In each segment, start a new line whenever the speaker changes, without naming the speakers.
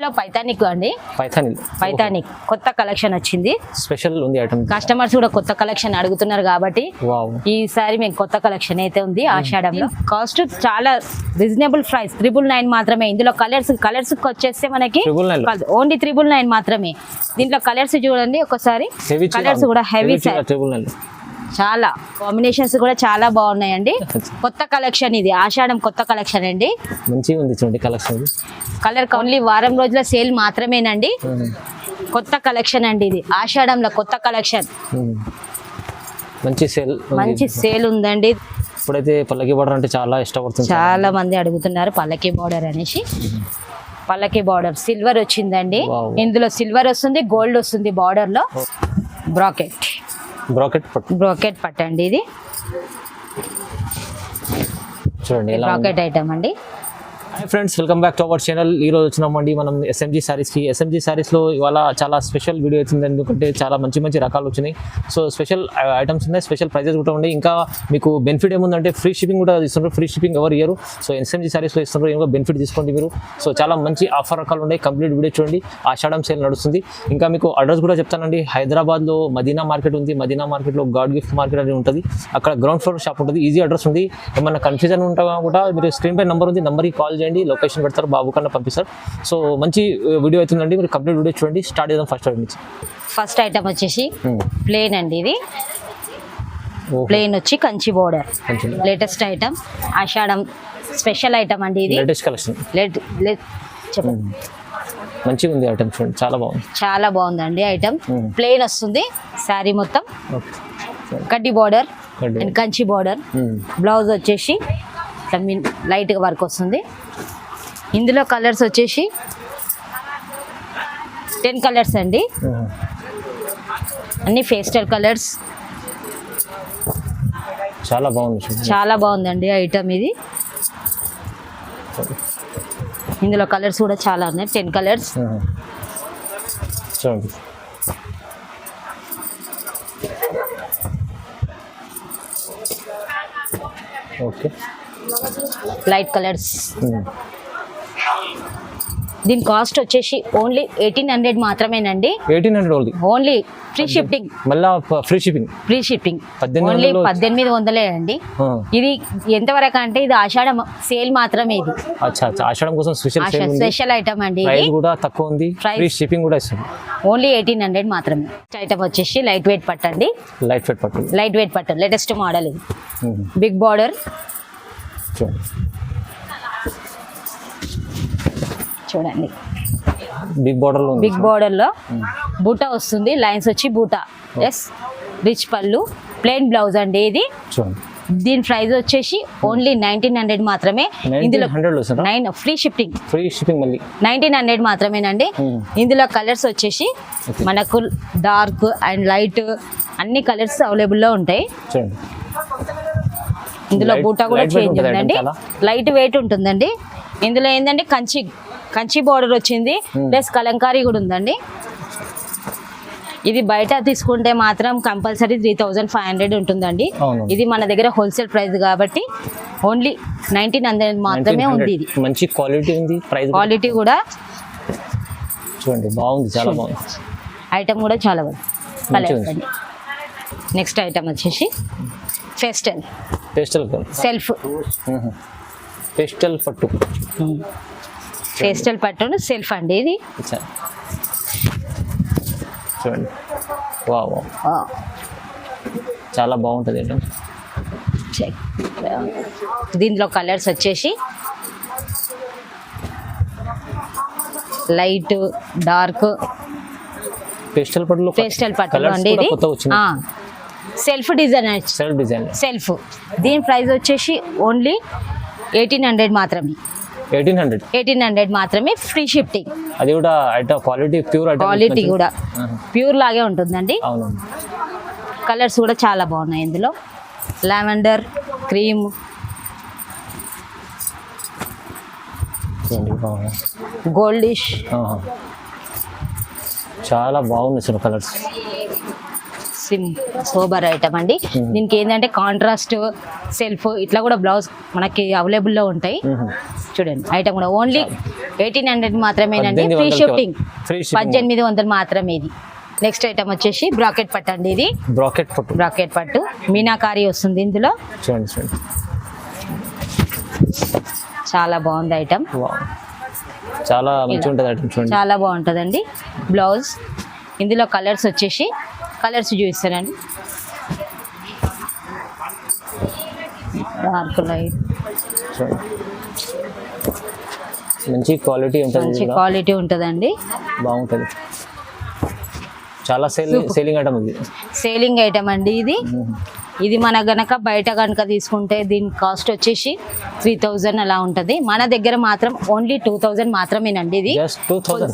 లో పైతానిక్ అండి, పైతానిక్ కొత్త కలెక్షన్ వచ్చింది,
స్పెషల్ ఉంది ఐటమ్.
కస్టమర్స్ కూడా కొత్త కలెక్షన్ అడుగుతున్నారు కాబట్టి ఈసారి మేము కొత్త కలెక్షన్ అయితే ఉంది ఆషాఢంలో. కాస్ట్ చాలా రీజనబుల్ ప్రైస్, 999 మాత్రమే. ఇందులో కలర్స్ వచ్చేస్తే మనకి ఓన్లీ 999 మాత్రమే. దీంట్లో కలర్స్ చూడండి ఒకసారి, కలర్స్ కూడా హెవీ, చాలా కాంబినేషన్స్ కూడా చాలా బాగున్నాయండి. కొత్త కలెక్షన్ ఇది, ఆషాఢం కొత్త కలెక్షన్ అండి.
మంచిగా ఉంది చూడండి కలెక్షన్.
కలర్ ఓన్లీ వారం రోజుల సేల్ మాత్రమేనండి. కొత్త కలెక్షన్ అండి ఇది, ఆషాఢంలో కొత్త కలెక్షన్. మంచి సేల్ ఉందండి.
ఇప్పుడైతే పల్లకి బార్డర్ అంటే చాలా ఇష్టపడుతుంది,
చాలా మంది అడుగుతున్నారు పల్లకి బార్డర్ అనేసి. పల్లకి బార్డర్ సిల్వర్ వచ్చిందండి, ఇందులో సిల్వర్ వస్తుంది, గోల్డ్ వస్తుంది బార్డర్ లో. బ్రాకెట్ పట్టండి ఇది
చూడండి,
బ్రాకెట్ ఐటమ్ అండి.
Hi friends, welcome back to our channel. ఈ రోజు వచ్చినామండి మనం ఎస్ఎంజీ శారీస్కి. ఎస్ఎంజీ శారీస్లో ఇవాళ చాలా స్పెషల్ వీడియో అవుతుంది, ఎందుకంటే చాలా మంచి రకాలు వచ్చినాయి. సో స్పెషల్ ఐటమ్స్ ఉన్నాయి, స్పెషల్ ప్రైజెస్ కూడా ఉన్నాయి. ఇంకా మీకు బెనిఫిట్ ఏముందంటే ఫ్రీ షిప్పింగ్ కూడా ఇస్తున్నారు. ఫ్రీ షిప్పింగ్ ఎవరు ఇయ్యరు, సో ఎస్ఎంజీ శారీస్లో ఇస్తున్నారు. ఇంకా బెనిఫిట్ తీసుకోండి మీరు. సో చాలా మంచి ఆఫర్ రకాలు ఉన్నాయి, కంప్లీట్ వీడియో చూడండి. ఆషాఢం సేల్ నడుస్తుంది. ఇంకా మీకు అడ్రస్ కూడా చెప్తానండి. హైదరాబాద్లో మదీనా మార్కెట్ ఉంది, మదీనా మార్కెట్లో గాడ్ గిఫ్ట్ మార్కెట్ అని ఉంటుంది. అక్కడ గ్రౌండ్ ఫ్లోర్ షాప్ ఉంటుంది, ఈజీ అడ్రస్ ఉంది. ఏమన్నా కన్ఫ్యూజన్ ఉంటా కూడా మీరు స్క్రీన్ పై నెంబర్ ఉంది, నెంబర్కి కాల్ చేయండి, లొకేషన్ పెడతారు, బాబు కన్నా పంపిస్తారు. సో మంచి వీడియో అవుతుందండి, మీరు కంప్లీట్ వీడియో చూడండి. స్టార్ట్ చేద్దాం ఫస్ట్
ఐటమ్ వచ్చేసి ప్లేన్ అండి. ఇది ప్లేన్ వచ్చి కంచి బోర్డర్, లేటెస్ట్ ఐటమ్, ఆషాఢం స్పెషల్ ఐటమ్ అండి. ఇది
లేటెస్ట్ కలెక్షన్,
చెప్పండి.
మంచిగా ఉంది ఐటమ్ చూడండి, చాలా
బాగుందండి ఐటమ్. ప్లేన్ వస్తుంది శారీ మొత్తం, కడ్డీ border and Kanchi border. Blouse వచ్చేసి లైట్ గా వర్క్ వస్తుంది. ఇందులో కలర్స్ వచ్చేసి 10 కలర్స్ అండి, అన్ని పేస్టల్ కలర్స్. చాలా బాగుందండి ఐటమ్ ఇది. ఇందులో కలర్స్ కూడా చాలా ఉన్నాయి, 10 కలర్స్.
చూడండి ఓకే,
లైట్ కలర్స్. దీని కాస్ట్ వచ్చేసి ఓన్లీ 1800 మాత్రమేనండి.
1800
ఓన్లీ. ఫ్రీ షిప్పింగ్,
మళ్ళీ ఫ్రీ షిప్పింగ్
ఓన్లీ 1800 అండి. ఇది ఎంతవరకు అంటే ఇది ఆషాఢం సేల్ మాత్రమే. ఇది
ఆషాఢం కోసం
స్పెషల్ ఐటమ్ అండి.
ప్రైస్ కూడా తక్కువ ఉంది, ఫ్రీ షిప్పింగ్ కూడా ఇస్తుంది.
ఓన్లీ 1800 మాత్రమే. ఐటమ్ వచ్చేసి లైట్ వెయిట్ పట్టండి, లైట్ వెయిట్ పట్టు, లేటెస్ట్ మోడల్ ఇది. బిగ్ బార్డర్ చూడండి,
బిగ్ బార్డర్ లో
బూటా వస్తుంది, లైన్స్ వచ్చి బూటా. ఎస్, రిచ్ పళ్ళు, ప్లెయిన్ బ్లౌజ్ అండి ఇది. దీని ప్రైస్ వచ్చేసి ఓన్లీ 1900 మాత్రమే. ఇందులో ఫ్రీ షిప్పింగ్
మళ్ళీ
1900 మాత్రమేనండి. ఇందులో కలర్స్ వచ్చేసి మనకు డార్క్ అండ్ లైట్ అన్ని కలర్స్ అవైలబుల్ లో ఉంటాయి. ఇందులో బూటా కూడా చేంజ్ ఉందండి, లైట్ వెయిట్ ఉంటుందండి. ఇందులో ఏంటంటే కంచి బార్డర్ వచ్చింది, ప్లస్ కలంకారీ కూడా ఉందండి. ఇది బయట తీసుకుంటే మాత్రం కంపల్సరీ 3500 ఉంటుందండి. ఇది మన దగ్గర హోల్సేల్ ప్రైస్ కాబట్టి ఓన్లీ 1900 మాత్రమే ఉంది. ఇది
మంచి క్వాలిటీ ఉంది,
క్వాలిటీ కూడా
చూడండి బాగుంది, చాలా బాగుంది.
ఐటమ్ కూడా చాలా బాగుంది. నెక్స్ట్ ఐటమ్ వచ్చేసి పేస్టల్ సెల్ఫ్, పేస్టల్ పట్టు సెల్ఫ్ అండి. ఇది
చూడండి, చాలా బాగుంటుంది.
దీంట్లో కలర్స్ వచ్చేసి లైట్, డార్క్,
పేస్టల్
పట్టు అండి. ఇది సెల్ఫ్ డిజైన్. దీని ప్రైస్ వచ్చేసి ఓన్లీ 1800 మాత్రమే. 1800 మాత్రమే, ఫ్రీ షిప్పింగ్.
అది కూడా
క్వాలిటీ కూడా ప్యూర్ లాగే ఉంటుందండి. కలర్స్ కూడా చాలా బాగున్నాయి. ఇందులో లావెండర్, క్రీమ్, గోల్డిష్,
చాలా బాగున్నాయి కలర్స్.
సోబర్ ఐటమ్ అండి. దీనికి ఏంటంటే కాంట్రాస్ట్, సెల్ఫ్ ఇట్లా కూడా బ్లౌజ్ మనకి అవైలబుల్ లో ఉంటాయి. చూడండి ఐటమ్ కూడా ఓన్లీ 1800 మాత్రమేనండి.
1800
ఫ్రీ షిప్పింగ్,
ఫ్రీ షిప్పింగ్
1800 మాత్రమే ఇది. నెక్స్ట్ ఐటమ్ వచ్చేసి బ్రాకెట్ పట్టు అండి. ఇది
బ్రాకెట్ పట్టు,
బ్రాకెట్ పట్టు మీనాకారి వస్తుంది ఇందులో.
చూడండి చూడండి,
చాలా బాగుంది ఐటమ్,
వావ్, చాలా మంచిగా ఉంటుంది ఐటమ్ చూడండి.
చాలా బాగుంటుందండి. బ్లౌజ్ ఇందులో కలర్స్ వచ్చేసి కలర్స్ చూపిస్తానండి. డార్క్ లైట్,
చూడండి మంచి క్వాలిటీ ఉంటుంది,
మంచి క్వాలిటీ ఉంటుందండి,
బాగుంటుంది. చాలా సేలింగ్ ఐటమ్ ఇది,
సేలింగ్ ఐటమ్ అండి ఇది. ఇది మన గనక బయట గనక తీసుకుంటే దీని కాస్ట్ వచ్చేసి 3000 అలా ఉంటుంది. మన దగ్గర మాత్రం ఓన్లీ 2000 మాత్రమేనండి. ఇది
జస్ట్ 2000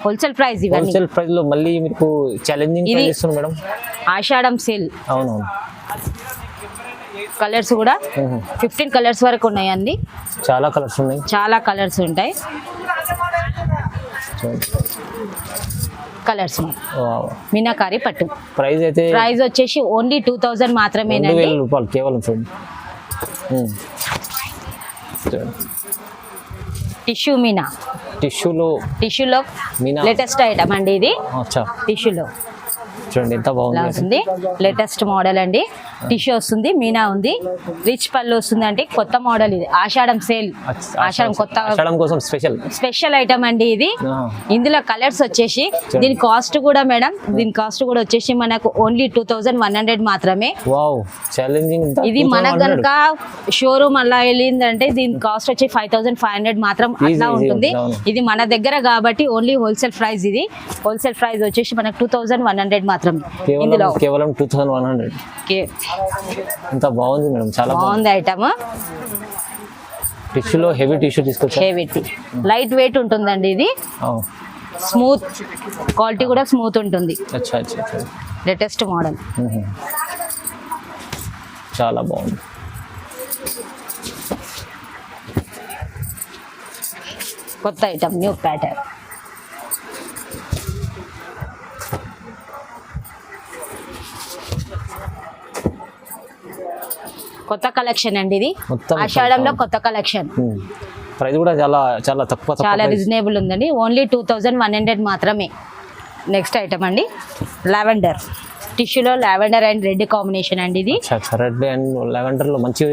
హోల్సేల్ ప్రైస్. ఇవన్నీ
హోల్సేల్ ప్రైస్ లో మళ్ళీ మీకు ఛాలెంజింగ్ ప్రైస్ ఇస్తుంది మేడం.
ఆషాఢం సేల్.
అవునవును.
కలర్స్ కూడా 15 కలర్స్ వరకు ఉన్నాయండి.
చాలా కలర్స్ ఉన్నాయి,
చాలా కలర్స్ ఉంటాయి. కలర్స్ మీనాకారి పట్టు.
ప్రైస్ అయితే
ప్రైస్ వచ్చేసి ఓన్లీ 2000 మాత్రమేనండి.
2000 రూపాయలు కేవలం. చూడండి
టిష్యూ మీనా, టిష్యూలో
మీనా
లేటెస్ట్ ఐటమ్ అండి ఇది.
అచ్చా,
టిష్యూలో
చూడండి ఎంత బాగుంది,
లేటెస్ట్ మోడల్ అండి. టిష్యూ వస్తుంది, మీనా ఉంది, రిచ్ పళ్ళు వస్తుంది. అంటే కొత్త మోడల్ ఇది, ఆషాఢం సేల్, ఆషాఢం కొత్త
ఆషాఢం కోసం
స్పెషల్ ఐటమ్ అండి ఇది. ఇందులో కలర్స్ వచ్చేసి దీని కాస్ట్ కూడా మేడం, దీని కాస్ట్ కూడా వచ్చేసి మనకు ఓన్లీ 2100 మాత్రమే.
Wow, challenging.
ఇది మనకు కనుక షోరూమ్ అలా వెళ్ళిందంటే దీని కాస్ట్ వచ్చి 5500 మాత్రం అట్లా ఉంటుంది. ఇది మన దగ్గర కాబట్టి ఓన్లీ హోల్సేల్ ప్రైస్. ఇది హోల్సేల్ ప్రైస్ వచ్చేసి మనకు 2100 మాత్రం. ఇందులో
కేవలం 2100. ఎంత బాగుంది మేడం, చాలా
బాగుంది ఐటమ్.
టిష్యూలో హెవీ టిష్యూ తీసుకొచ్చా,
హెవీ లైట్ వెయిట్ ఉంటుందండి. ఇది స్మూత్ క్వాలిటీ కూడా స్మూత్ ఉంటుంది.
అచ్చా అచ్చా,
లేటెస్ట్ మోడల్,
చాలా బాగుంది.
కొత్త ఐటమ్, న్యూ ప్యాటర్న్. కొత్త కలెక్షన్ అండి ఇది, ఆషాఢంలో కొత్త కలెక్షన్.
ప్రైస్ కూడా చాలా చాలా తక్కువ,
చాలా రీజనబుల్ ఉందండి. ఓన్లీ 2100 మాత్రమే. నెక్స్ట్ ఐటమ్ అండి లావెండర్. టిష్యూలో లావెండర్ అండ్ రెడ్ కాంబినేషన్ అండి ఇది.
రెడ్ అండ్ లావెండర్ లో మంచి,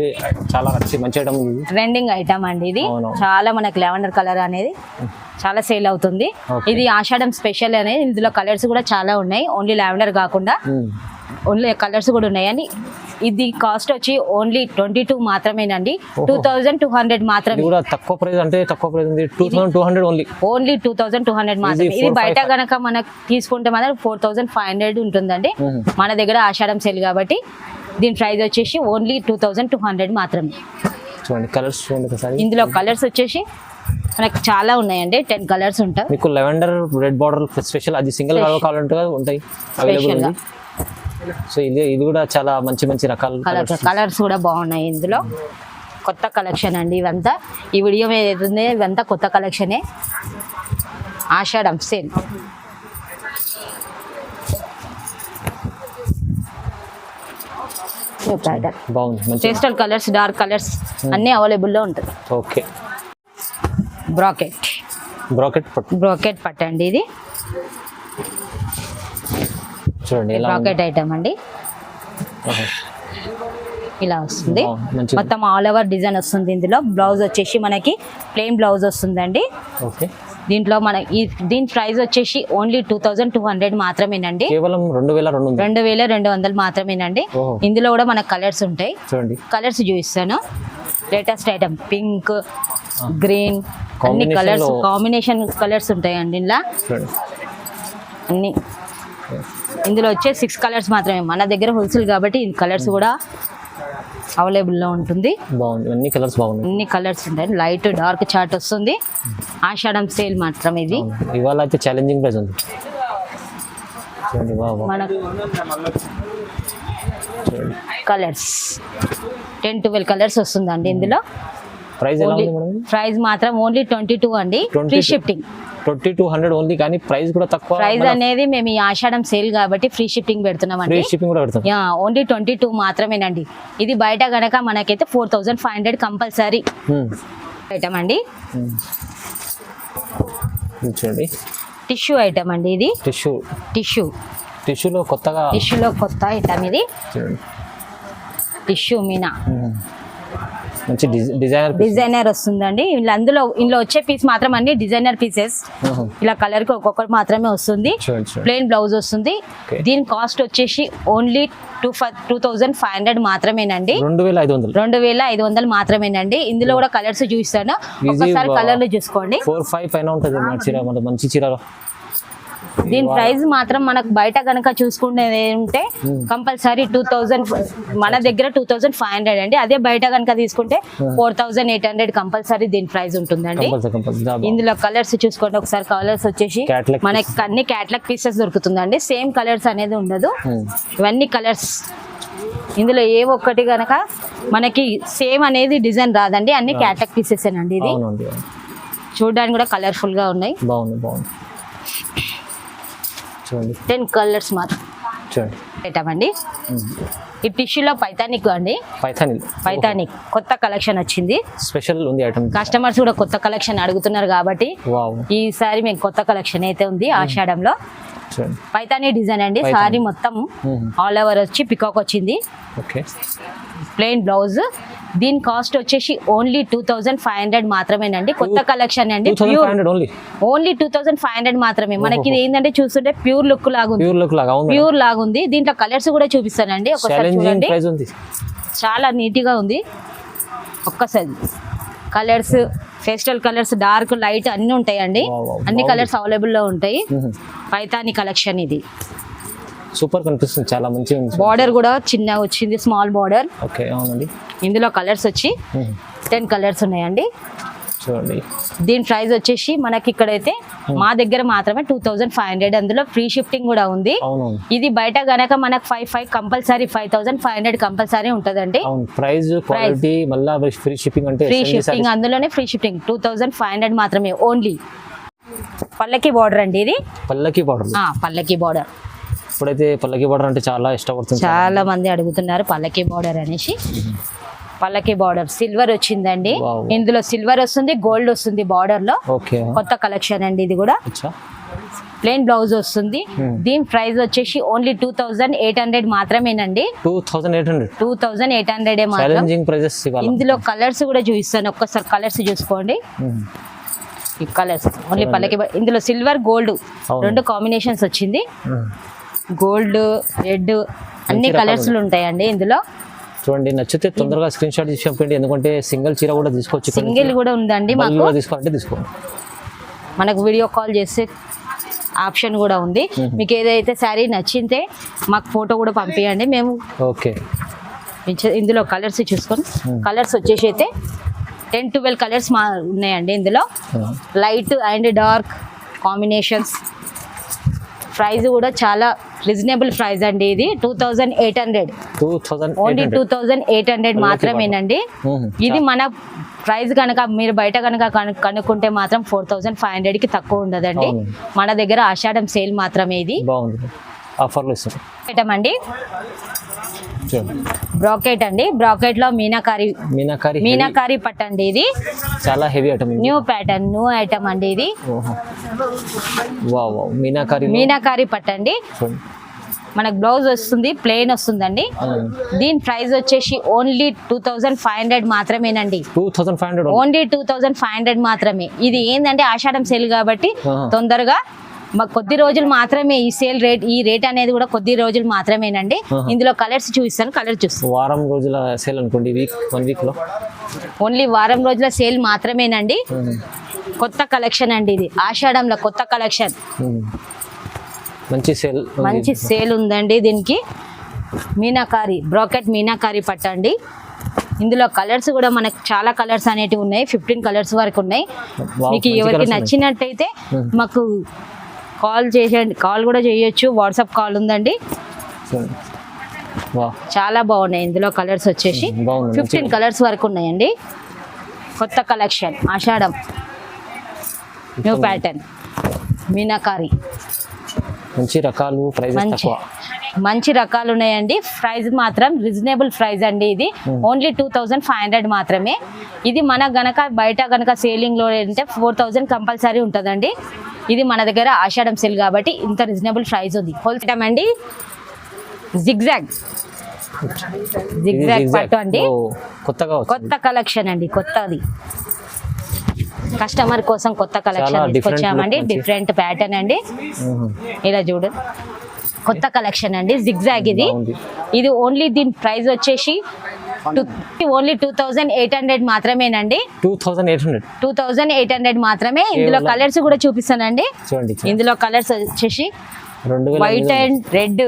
చాలా మంచి ఐటమ్,
ట్రెండింగ్ ఐటమ్ అండి ఇది. చాలా మనకి లావెండర్ కలర్ అనేది చాలా సేల్ అవుతుంది. ఇది ఆషాఢం స్పెషల్ అనేది. ఇందులో కలర్స్ కూడా చాలా ఉన్నాయి, ఓన్లీ లావెండర్ కాకుండా ఓన్లీ కలర్స్ కూడా ఉన్నాయని. ఇది కాస్ట్ వచ్చి ఓన్లీ 22 మాత్రమేనండి. 2200 మాత్రమే.
తక్కువ ప్రైస్, అంటే తక్కువ ప్రైస్ ఉంది, 2200 ఓన్లీ.
ఓన్లీ 2200 మాత్రమే. ఇది బయట గనక మనకు తీసుకుంటే మాత్రం 4500 ఉంటుందండి. మన దగ్గర ఆషాఢం సేల్ కాబట్టి దీని ప్రైస్ వచ్చేసి ఓన్లీ 2200 మాత్రమే.
చూడండి కలర్స్ చూడండి ఒకసారి.
ఇందులో కలర్స్ వచ్చేసి మనకు చాలా ఉన్నాయండి, 10 కలర్స్ ఉంటాయి.
మీకు లెవెండర్ రెడ్ బార్డర్ స్పెషల్, అది సింగిల్ కావాలంటే ఉంటాయి, అవైలబుల్ ఉంది. సో ఇది కూడా చాలా మంచి మంచి రకాల
కలర్స్ కూడా బాగున్నాయి. ఇందులో కొత్త కలెక్షన్ అండి ఇవంతా. ఈ వీడియో ఏదైతే ఇవంతా కొత్త కలెక్షనే, ఆషాఢం సేల్.
బాగుంది,
పేస్టల్ కలర్స్, డార్క్ కలర్స్ అన్ని అవైలబుల్ లో ఉంటుంది.
ఓకే,
బ్రాకెట్ పట్టు అండి ఇది.
చూడండి
బ్రాకెట్ ఐటమ్ అండి, ఇలా వస్తుంది మొత్తం ఆల్ ఓవర్ డిజైన్ వస్తుంది. ఇందులో బ్లౌజ్ వచ్చేసి మనకి ప్లెయిన్ బ్లౌజ్ వస్తుందండి. దీంట్లో దీని ప్రైస్ వచ్చేసి ఓన్లీ 2200 మాత్రమేనండి.
కేవలం
2200 మాత్రమేనండి. ఇందులో కూడా మనకు కలర్స్ ఉంటాయి, కలర్స్ చూపిస్తాను. లేటెస్ట్ ఐటమ్ పింక్, గ్రీన్, అన్ని కలర్స్ కాంబినేషన్ కలర్స్ ఉంటాయండి ఇలా అన్ని. ఇందులో వచ్చే 6 కలర్స్ మాత్రమే. మన దగ్గర హోల్సేల్ కాబట్టి ఈ కలర్స్ కూడా అవైలబుల్ లో ఉంటుంది.
అన్ని
కలర్స్ ఉంటాయి. లైట్ డార్క్ చార్ట్ వస్తుంది. ఆషాఢం సేల్ మాత్రం ఇది.
ఇవాళ అయితే ఛాలెంజింగ్ ప్రైస్ ఉంది.
మనకు కలర్స్ 10-12 కలర్స్ వస్తుందండి ఇందులో. ప్రైస్ మాత్రం ఓన్లీ 22 అండి. Free shipping
2200 only. కానీ ప్రైస్ కూడా తక్కువ.
ప్రైస్ అనేది మేము ఈ ఆషాఢం సేల్ కాబట్టి ఫ్రీ షిప్పింగ్ పెడుతున్నామండి. ఓన్లీ 22 మాత్రమేనండి. ఇది బయట గనక మనకైతే 4500 కంపల్సరీ ఐటమ్ అండి.
ఇది చూడండి
టిష్యూ ఐటమ్ అండి ఇది.
టిష్యూలో కొత్తగా
టిష్యూలో కొత్త ఐటమ్ ఇది.
చూడండి
టిష్యూ మీనా
మంచి
డిజైనర్ వస్తుందండి. ఇందులో వచ్చే పీస్ మాత్రం అన్ని డిజైనర్ పీసెస్. ఇలా కలర్ కి ఒక్కొక్కటి మాత్రమే వస్తుంది. ప్లెయిన్ బ్లౌజ్ వస్తుంది. దీని కాస్ట్ వచ్చేసి ఓన్లీ 2500 మాత్రమేనండి. 2500 మాత్రమేనండి. ఇందులో కూడా కలర్స్ చూపిస్తాను, ఒక్కసారి కలర్లు చూసుకోండి.
4-5 పైన ఉంటుంది మంచి చీర.
దీని ప్రైస్ మాత్రం మనకు బయట కనుక చూసుకునేది ఉంటే కంపల్సరీ 2000, మన దగ్గర 2500 అండి. అదే బయట కనుక తీసుకుంటే 4800 కంపల్సరీ దీని ప్రైస్ ఉంటుందండి. ఇందులో కలర్స్ చూసుకోండి ఒకసారి. కలర్స్ వచ్చేసి మనకి అన్ని క్యాటలాగ్ పీసెస్ దొరుకుతుందండి. సేమ్ కలర్స్ అనేది ఉండదు. ఇవన్నీ కలర్స్. ఇందులో ఏ ఒక్కటి కనుక మనకి సేమ్ అనేది డిజైన్ రాదండి. అన్ని క్యాటలాగ్ పీసెస్ అండి. ఇది చూడడానికి కూడా కలర్ఫుల్ గా ఉన్నాయి. 10 కలర్స్ మాత్రం పెట్టామండి. ఈ టిష్యూలో పైతానిక్ అండి. పైతానిక్ కొత్త కలెక్షన్ వచ్చింది.
స్పెషల్ ఉంది ఐటమ్.
కస్టమర్స్ కూడా కొత్త కలెక్షన్ అడుగుతున్నారు కాబట్టి ఈసారి మేము కొత్త కలెక్షన్ అయితే ఉంది. ఆషాఢంలో పైతానీ డిజైన్ అండి. సారీ మొత్తం ఆల్ ఓవర్ వచ్చి పికాక్ వచ్చింది. Plain blouse. దీని కాస్ట్ వచ్చేసి ఓన్లీ 2500 మాత్రమేనండి. కొత్త కలెక్షన్ అండి. ఓన్లీ 2500 మాత్రమే. మనకి ఇది ఏంటంటే చూస్తుంటే ప్యూర్ లుక్ లాగుంది. దీంట్లో కలర్స్ కూడా చూపిస్తానండి. ఒకసారి చూడండి. చాలా నీట్ గా ఉంది. ఒక్కసారి colours, pastel colours, dark, light అన్ని ఉంటాయండి. అన్ని కలర్స్ అవైలబుల్ లో ఉంటాయి. పైతానీ కలెక్షన్ ఇది.
సూపర్ కనిపిస్తుంది. చాలా మంచిగా ఉంది.
బార్డర్ కూడా చిన్నగా వచ్చింది, స్మాల్ బార్డర్.
ఓకే అవునండి.
ఇందులో కలర్స్ వచ్చి 10 కలర్స్ ఉన్నాయండి.
చూడండి.
దీని ప్రైస్ వచ్చేసి మనకి ఇక్కడైతే మా దగ్గర మాత్రమే 2500. అందులో ఫ్రీ షిఫ్టింగ్ కూడా ఉంది. ఇది బయట గనక మనకు 5 కంపల్సరీ 5500 కంపల్సరీ ఉంటదండి.
ప్రైస్ క్వాలిటీ మళ్ళీ ఫ్రీ షిప్పింగ్ అంటే
ఫ్రీ షిఫ్టింగ్. అందులోనే ఫ్రీ షిఫ్టింగ్ 2500 మాత్రమే ఓన్లీ. పల్లకి బార్డర్ అండి ఇది. పల్లకి బార్డర్.
ఇప్పుడైతే పల్లకి బార్డర్ అంటే చాలా ఇష్టపడుతుంది.
చాలా మంది అడుగుతున్నారు పల్లకి బార్డర్ అనేసి. పల్లకి బార్డర్ సిల్వర్ వచ్చిందండి. ఇందులో సిల్వర్ వస్తుంది, గోల్డ్ వస్తుంది బార్డర్ లో. కొత్త కలెక్షన్ అండి ఇది కూడా. ప్లెయిన్ బ్లౌజ్ వస్తుంది. దీని ప్రైస్ వచ్చేసి ఓన్లీ 2800 మాత్రమేనండి. 2800 మాత్రం. ఇందులో కలర్స్ కూడా చూపిస్తాను, ఒక్కసారి కలర్స్ చూసుకోండి. ఈ కలర్స్ ఓన్లీ పల్లకి. ఇందులో సిల్వర్, గోల్డ్ 2 కాంబినేషన్స్ వచ్చింది. గోల్డ్, రెడ్ అన్ని కలర్స్ ఉంటాయండి ఇందులో.
చూడండి, నచ్చితే తొందరగా స్క్రీన్ షాట్ తీసి పంపండి. ఎందుకంటే సింగిల్ చీర కూడా తీసుకోవచ్చు.
సింగిల్ కూడా ఉందండి మాకు.
తీసుకోవాలంటే తీసుకోండి.
మనకు వీడియో కాల్ చేసే ఆప్షన్ కూడా ఉంది. మీకు ఏదైతే శారీ నచ్చితే మాకు ఫోటో కూడా పంపించండి మేము.
ఓకే.
ఇందులో కలర్స్ చూసుకొని, కలర్స్ వచ్చేసి అయితే 10-12 కలర్స్ ఉన్నాయండి ఇందులో. Light and dark combinations. Price కూడా చాలా రీజనబుల్ ప్రైస్ అండి. ఇది 2800. ఓన్లీ 2800 మాత్రమేనండి. ఇది మన ప్రైస్ కనుక మీరు బయట కనుక కనుక్కుంటే మాత్రం 4500 కి తక్కువ ఉండదండి. మన దగ్గర ఆషాఢం సేల్ మాత్రమే. ఇది ఐటమ్ అండి. బ్రాకెట్ అండి. బ్రాకెట్ లో మీనాకారి పట్టండి. ఇది
చాలా heavy item.
New pattern, new item అండి ఇది. మీనాకారి పట్టండి. మనకు బ్లౌజ్ వస్తుంది, ప్లెయిన్ వస్తుందండి. దీని ప్రైస్ వచ్చేసి ఓన్లీ 2500 మాత్రమేనండి. ఓన్లీ 2500 మాత్రమే. ఇది ఏంటంటే ఆషాఢం సేల్ కాబట్టి తొందరగా మాకు కొద్ది రోజులు మాత్రమే ఈ సేల్ రేట్. ఈ రేట్ అనేది కూడా కొద్ది రోజులు మాత్రమేనండి. ఇందులో కలర్స్ చూపిస్తాను, కలర్ చూస్తాను.
వారం రోజుల సేల్ అనుకోండి, 1 వీక్ లో.
ఓన్లీ వారం రోజుల సేల్ మాత్రమేనండి. కొత్త కలెక్షన్ అండి ఇది. ఆషాఢంలో కొత్త కలెక్షన్. మంచి సేల్ ఉందండి దీనికి. మీనాకారి బ్రాకెట్, మీనాకారి పట్టండి. ఇందులో కలర్స్ కూడా మనకు చాలా కలర్స్ అనేటివి ఉన్నాయి. 15 కలర్స్ వరకు ఉన్నాయి. మీకు ఎవరికి నచ్చినట్టయితే మాకు కాల్ కూడా చేయొచ్చు. వాట్సాప్ కాల్ ఉందండి. చాలా బాగున్నాయి. ఇందులో కలర్స్ వచ్చేసి 15 కలర్స్ వరకు ఉన్నాయండి. కొత్త కలెక్షన్ ఆషాఢం, న్యూ ప్యాటర్న్, మీనాకారి. మంచి రకాలు ఉన్నాయండి. ప్రైస్ మాత్రం రీజనబుల్ ప్రైస్ అండి. ఇది ఓన్లీ 2500 మాత్రమే. ఇది మన గనక బయట గనక సేలింగ్ లో అంటే 4000 కంపల్సరీ ఉంటుందండి. ఇది మన దగ్గర ఆషాఢం సేల్ కాబట్టి ఇంత రీజనబుల్ ప్రైస్ ఉంది. హోల్సేల్ అండి, జిగ్జాగ్ పట్టు అండి, కొత్త కలెక్షన్ అండి, కొత్తది కస్టమర్ కోసం కొత్త కలెక్షన్ తీసుకొచ్చామండి. డిఫరెంట్ ప్యాటర్న్ అండి, ఇలా చూడండి కొత్త కలెక్షన్ అండి. జిగ్జాగ్ ఇది ఓన్లీ దీని ప్రైస్ వచ్చేసి ఓన్లీ 2800 మాత్రమేనండి. 2800 మాత్రమే. ఇందులో కలర్స్ కూడా చూపిస్తానండి. ఇందులో కలర్స్ వచ్చేసి white and red,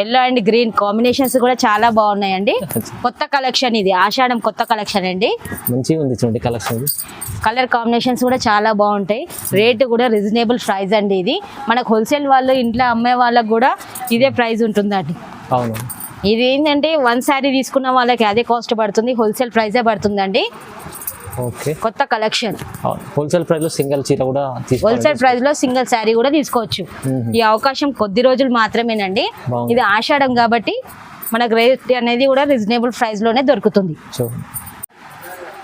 yellow and green combinations కూడా చాలా బాగున్నాయండి. కొత్త కలెక్షన్ ఇది, ఆషాఢం కొత్త కలెక్షన్ అండి.
మంచిగా ఉంది చూడండి కలెక్షన్.
కలర్ కాంబినేషన్స్ కూడా చాలా బాగుంటాయి. రేట్ కూడా రీజనబుల్ ప్రైస్ అండి. ఇది మనకు హోల్సేల్ వాళ్ళు ఇంట్లో అమ్మే వాళ్ళకి కూడా ఇదే ప్రైస్ ఉంటుందండి.
అవును,
ఇది ఏంటంటే 1 శారీ తీసుకున్న వాళ్ళకి అదే కాస్ట్ పడుతుంది, హోల్సేల్ ప్రైజే పడుతుందండి.
ఓకే,
కొత్త కలెక్షన్.
హోల్సేల్ ప్రైస్ లో సింగిల్ చీర కూడా
హోల్సేల్ ప్రైస్ లో సింగిల్ శారీ కూడా తీసుకోవచ్చు. ఈ అవకాశం కొద్ది రోజులు మాత్రమేనండి. ఇది ఆషాఢం కాబట్టి మనకు రేట్ అనేది కూడా రీజనబుల్ ప్రైస్ లోనే దొరుకుతుంది.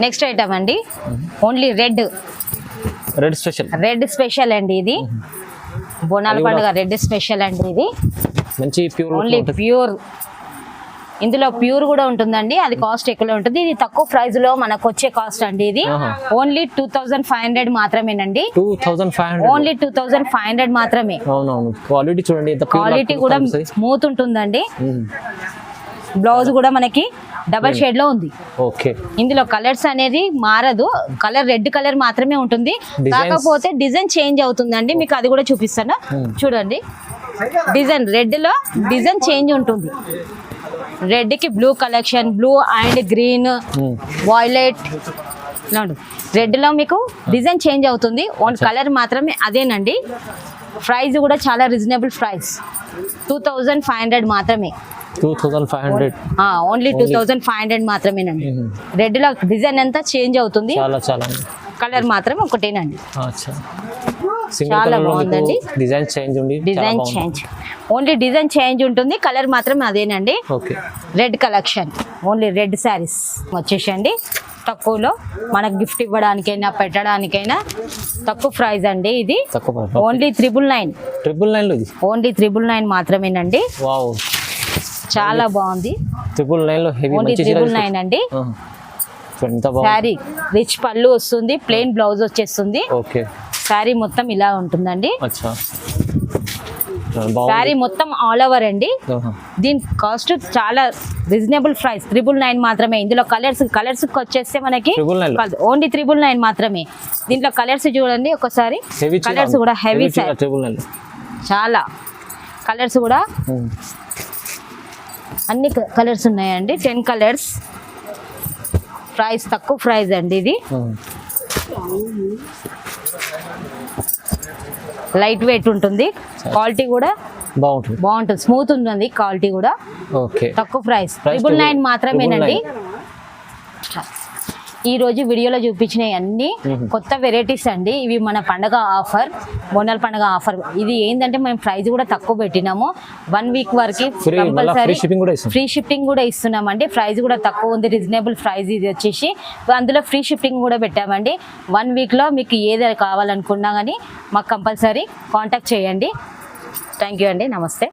నెక్స్ట్ ఐటమ్ అండి, ఓన్లీ రెడ్ స్పెషల్ అండి. ఇది బోనాల పండుగ రెడ్ స్పెషల్ అండి. ఇది
మంచి ప్యూర్,
ఓన్లీ ప్యూర్. ఇందులో ప్యూర్ కూడా ఉంటుందండి, అది కాస్ట్ ఎక్కువ ఉంటుంది. ఇది తక్కువ ప్రైస్ లో మనకు వచ్చే కాస్ట్ అండి. ఇది ఓన్లీ 2500 మాత్రమేనండి. ఓన్లీ 2500 మాత్రమే.
క్వాలిటీ చూడండి,
క్వాలిటీ కూడా స్మూత్ ఉంటుందండి. బ్లౌజ్ కూడా మనకి డబల్ షేడ్ లో ఉంది.
ఓకే,
ఇందులో కలర్స్ అనేది మారదు, కలర్ రెడ్ కలర్ మాత్రమే ఉంటుంది. కాకపోతే డిజైన్ చేంజ్ అవుతుందండి. మీకు అది కూడా చూపిస్తాను చూడండి. డిజైన్ రెడ్ లో డిజైన్ చేంజ్ ఉంటుంది. రెడ్ కి blue collection, blue and green, violet, red లో మీకు డిజైన్ చేంజ్ అవుతుంది. ఓన్ కలర్ మాత్రమే అదేనండి. ప్రైస్ కూడా చాలా రీజనబుల్ ప్రైస్, 2500 మాత్రమే.
2500
ఓన్లీ 2500 మాత్రమేనండి. రెడ్ లో డిజైన్ అంతా చేంజ్ అవుతుంది, కలర్ మాత్రం ఒకటేనండి. చాలా బాగుందండి.
Design change
only design change ఉంటుంది, కలర్ మాత్రం అదేనండి. Red collection, only red saris వచ్చేసండి. తక్కువలో మనకు గిఫ్ట్ ఇవ్వడానికైనా పెట్టడానికైనా తక్కువ ప్రైస్ అండి. ఇది ఓన్లీ 999. ఓన్లీ 999 మాత్రమేనండి. చాలా బాగుంది. 999 అండి. శారీ రిచ్ పళ్ళు వస్తుంది, ప్లెయిన్ బ్లౌజ్ వచ్చేస్తుంది. శారీ మొత్తం ఇలా ఉంటుందండి. శారీ మొత్తం ఆల్ ఓవర్ అండి. దీని కాస్ట్ చాలా రీజనబుల్ ప్రైస్, 999 మాత్రమే. ఇందులో కలర్స్ వచ్చేస్తే మనకి ఓన్లీ 999 మాత్రమే. దీంట్లో కలర్స్ చూడండి ఒకసారి. కలర్స్ కూడా హెవీ, చాలా కలర్స్ కూడా అన్ని కలర్స్ ఉన్నాయండి. 10 కలర్స్. ప్రైస్ తక్కువ ప్రైస్ అండి. ఇది లైట్ వెయిట్ ఉంటుంది, క్వాలిటీ కూడా బాగుంటుంది, స్మూత్ ఉంటుంది క్వాలిటీ కూడా. తక్కువ ప్రైస్ 999 మాత్రమేనండి. ఈ రోజు వీడియోలో చూపించిన అన్ని కొత్త వెరైటీస్ అండి. ఇవి మన పండగ ఆఫర్, బోనాల పండగ ఆఫర్. ఇది ఏంటంటే మేము ప్రైస్ కూడా తక్కువ పెట్టినాము. 1 వీక్ వరకు కంపల్సరీ ఫ్రీ షిప్పింగ్ కూడా ఇస్తున్నామండి. ప్రైస్ కూడా తక్కువ ఉంది, రీజనబుల్ ప్రైస్. ఇది వచ్చేసి అందులో ఫ్రీ షిప్పింగ్ కూడా పెట్టామండి. 1 వీక్లో మీకు ఏది కావాలనుకున్నా కానీ మాకు కంపల్సరీ కాంటాక్ట్ చేయండి. థ్యాంక్ యూ అండి, నమస్తే.